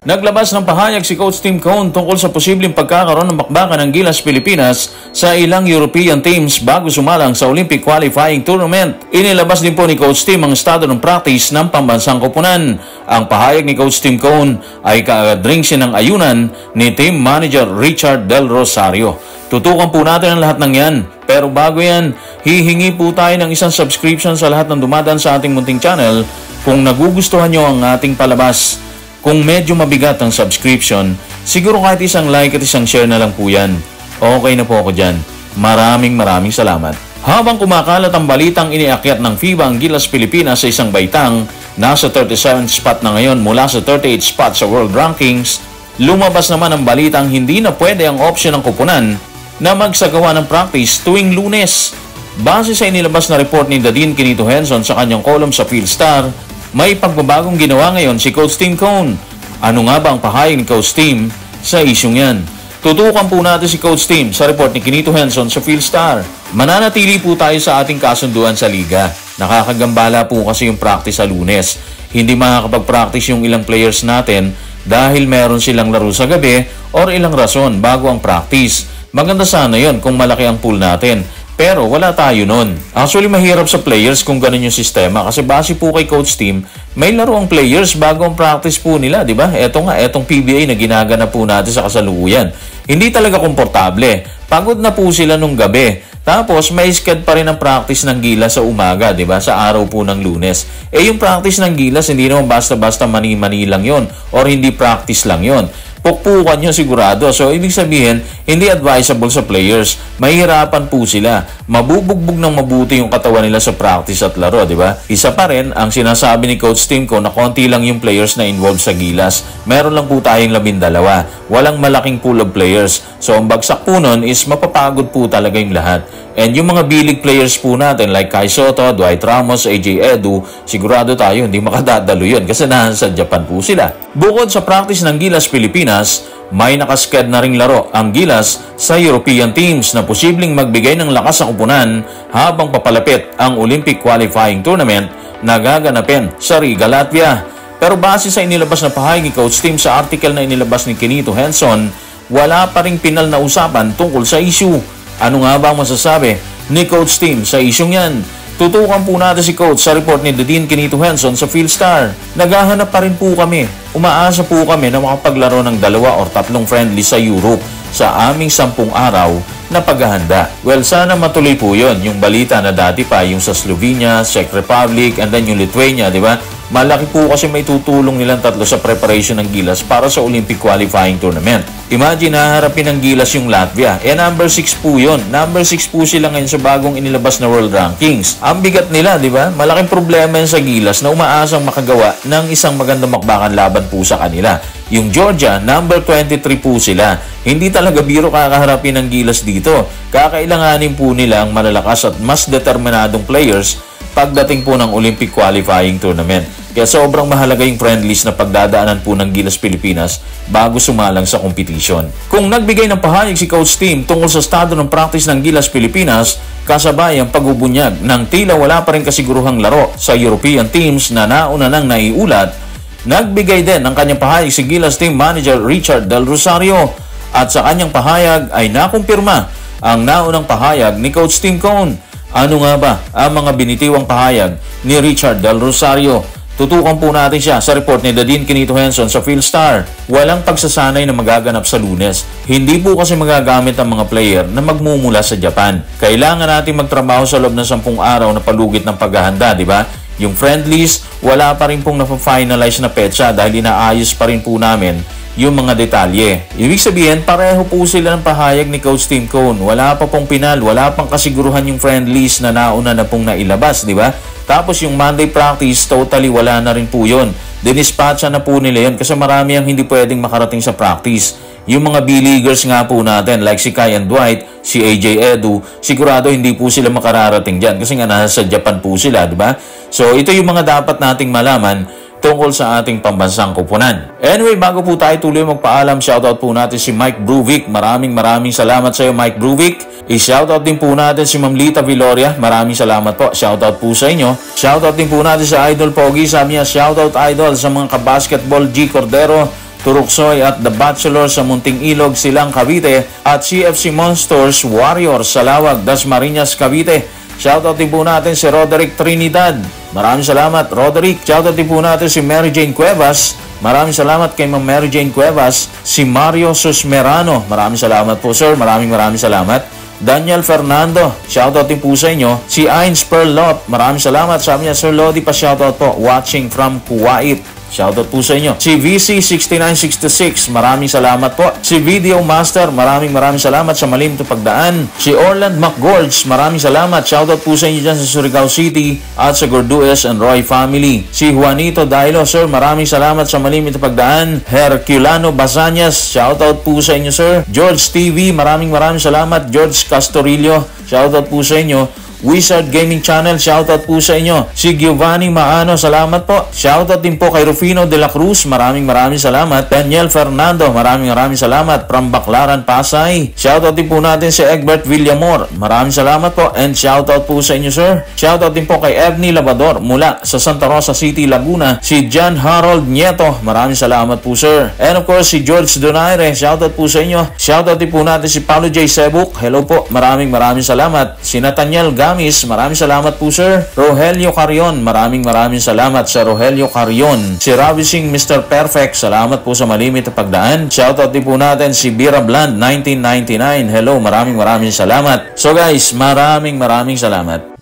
Naglabas ng pahayag si Coach Tim Cone tungkol sa posibleng pagkakaroon ng bakbakan ng Gilas Pilipinas sa ilang European teams bago sumalang sa Olympic Qualifying Tournament. Inilabas din po ni Coach Tim ang estado ng practice ng pambansang koponan. Ang pahayag ni Coach Tim Cone ay kaadringsin ng ayunan ni Team Manager Richard Del Rosario. Tutukan po natin ang lahat ng yan. Pero bago yan, hihingi po tayo ng isang subscription sa lahat ng dumadaan sa ating munting channel kung nagugustuhan nyo ang ating palabas. Kung medyo mabigat ang subscription, siguro kahit isang like at isang share na lang po yan. Okay na po ako dyan. Maraming salamat. Habang kumakalat ang balitang iniakyat ng FIBA ang Gilas Pilipinas sa isang baitang, nasa 37th spot na ngayon mula sa 38th spot sa World Rankings, lumabas naman ang balitang hindi na pwede ang option ng koponan na magsagawa ng practice tuwing Lunes. Base sa inilabas na report ni Dadin Quinito Henson sa kanyang column sa Philstar, may pagbabagong ginawa ngayon si Coach Tim Cone. Ano nga ba ang pahayag ni Coach Tim sa isyong yan? Tutukan po natin si Coach Tim sa report ni Quinito Henson sa Philstar. Mananatili po tayo sa ating kasunduan sa liga. Nakakagambala po kasi yung practice sa Lunes. Hindi makakapag-practice yung ilang players natin dahil meron silang laro sa gabi or ilang rason bago ang practice. Maganda sana yon kung malaki ang pool natin. Pero wala tayo nun. Actually, mahirap sa players kung ganun yung sistema kasi base po kay Coach Tim, may laro ang players bago ang practice po nila, di ba? Etong PBA na ginagana po natin sa kasalukuyan. Hindi talaga komportable. Pagod na po sila nung gabi. Tapos, may sked pa rin ang practice ng Gilas sa umaga, di ba? Sa araw po ng Lunes. Yung practice ng Gilas, hindi naman basta-basta mani-mani lang yon or hindi practice lang yon. Pukpukan nyo sigurado. So, ibig sabihin, hindi advisable sa players. Mahihirapan po sila. Mabubugbog ng mabuti yung katawan nila sa practice at laro, di ba? Isa pa rin, ang sinasabi ni Coach Tim Cone na konti lang yung players na involved sa Gilas. Meron lang po tayong 12. Walang malaking pool of players. So, ang bagsak po nun is mapapagod po talaga yung lahat. And yung mga bilig players po natin like Kai Soto, Dwight Ramos, AJ Edu, sigurado tayo hindi makadadalo yun kasi nasa Japan po sila. Bukod sa practice ng Gilas Pilipinas, may nakasked na ring laro ang Gilas sa European teams na posibleng magbigay ng lakas sa koponan habang papalapit ang Olympic Qualifying Tournament na gaganapin sa Riga, Latvia. Pero base sa inilabas na pahayag ni Coach Tim sa article na inilabas ni Quinito Henson, wala pa ring pinal na usapan tungkol sa issue. Ano nga ba ang masasabi ni Coach Tim sa isyong yan? Tutukan po natin si Coach sa report ni Dadin Quinito Henson sa Philstar. Naghahanap pa rin po kami. Umaasa po kami na makapaglaro ng 2 or 3 friendly sa Europe sa aming 10 araw na paghahanda. Well, sana matuloy po yun. Yung balita na dati pa, yung sa Slovenia, Czech Republic, and then yung Lithuania, di ba? Malaki po kasi may tutulong nilang 3 sa preparation ng Gilas para sa Olympic Qualifying Tournament. Imagine, haharapin ng Gilas yung Latvia. Number 6 po yun. Number 6 po sila ngayon sa bagong inilabas na World Rankings. Ang bigat nila, di ba? Malaking problema yan sa Gilas na umaasang makagawa ng isang magandang makbakan laban po sa kanila. Yung Georgia, number 23 po sila. Hindi talaga biro kakaharapin ng Gilas dito. Kakailanganin po nila ang malalakas at mas determinadong players pagdating po ng Olympic Qualifying Tournament. Kaya sobrang mahalaga yung friendlies na pagdadaanan po ng Gilas Pilipinas bago sumalang sa competition. Kung nagbigay ng pahayag si Coach Tim tungkol sa estado ng practice ng Gilas Pilipinas, kasabay ang pagbubunyag ng tila wala pa rin kasiguruhang laro sa European teams na nauna nang naiulat, nagbigay din ng kanyang pahayag si Gilas Team Manager Richard Del Rosario at sa kanyang pahayag ay nakumpirma ang naunang pahayag ni Coach Tim Cone. Ano nga ba ang mga binitiwang pahayag ni Richard Del Rosario? Tutukan po natin siya sa report ni Dadin Quinito Henson sa Philstar. Walang pagsasanay na magaganap sa Lunes. Hindi po kasi magagamit ang mga player na magmumula sa Japan. Kailangan natin magtrabaho sa loob ng 10 araw na palugit ng paghahanda, di ba? Yung friendlies, wala pa rin pong na-finalize na petsa dahil inaayos pa rin po namin yung mga detalye. Ibig sabihin, pareho po sila ng pahayag ni Coach Tim Cone. Wala pa pong pinal, wala pang kasiguruhan yung friendlies na nauna na pong nailabas, di ba? Tapos yung Monday practice, totally wala na rin po yun. Dinispatcha na po nila yun kasi marami ang hindi pwedeng makarating sa practice. Yung mga B-leaguers nga po natin, like si Kai and Dwight, si AJ Edu, sigurado hindi po sila makararating dyan kasi nga nasa Japan po sila, di ba? So ito yung mga dapat nating malaman tungkol sa ating pambansang koponan. Anyway, bago po tayo tuloy magpaalam, shoutout po natin si Mike Bruvic. Maraming salamat sa iyo, Mike Bruvic. I-shoutout din po natin si Ma'am Lita Viloria. Maraming salamat po. Shoutout po sa inyo. Shoutout din po natin sa Idol Pogi. Sabi niya, shoutout Idol sa mga kabasketball G Cordero, Turuksoy at The Bachelor sa Munting Ilog, Silang, Cavite at CFC Monsters Warriors sa Lawag, Dasmariñas, Cavite. Shoutout din po natin si Roderick Trinidad. Maraming salamat, Roderick. Shoutout din po natin si Mary Jane Cuevas. Maraming salamat kay Ma'am Mary Jane Cuevas. Si Mario Susmerano. Maraming salamat po, sir. Maraming salamat. Daniel Fernando. Shoutout din po sa inyo. Si Ains Perlot. Maraming salamat. Sabi niya, Sir Lodi, pa shoutout po. Watching from Kuwait. Shoutout po sa inyo. Si VC6966, maraming salamat po. Si Video Master, maraming salamat sa malimit na pagdaan. Si Orland McGorge, maraming salamat. Shoutout po sa inyo dyan sa Surigao City at sa Gordues and Roy family. Si Juanito Dailo, sir, maraming salamat sa malimit na pagdaan. Herculano Basanyas, shoutout po sa inyo, sir. George TV, maraming salamat. George Castorillo, shoutout po sa inyo. Wizard Gaming Channel, shoutout po sa inyo. Si Giovanni Maano, salamat po. Shoutout din po kay Rufino de la Cruz, maraming salamat. Daniel Fernando, maraming salamat. From Baclaran, Pasay. Shoutout din po natin si Egbert Villamor, maraming salamat po. And shoutout po sa inyo, sir. Shoutout din po kay Evni Labador mula sa Santa Rosa City, Laguna. Si John Harold Nieto, maraming salamat po, sir. And of course, si George Donaire, shoutout po sa inyo. Shoutout din po natin si Paulo J. Sebuk, hello po, maraming salamat. Si Nathaniel maraming salamat po, sir. Rogelio Carion, maraming salamat sa Rogelio Carion. Si Ravishing Mr. Perfect, salamat po sa malimit na pagdaan. Shoutout din po natin si Bira Bland 1999. Hello, maraming salamat. So guys, maraming salamat.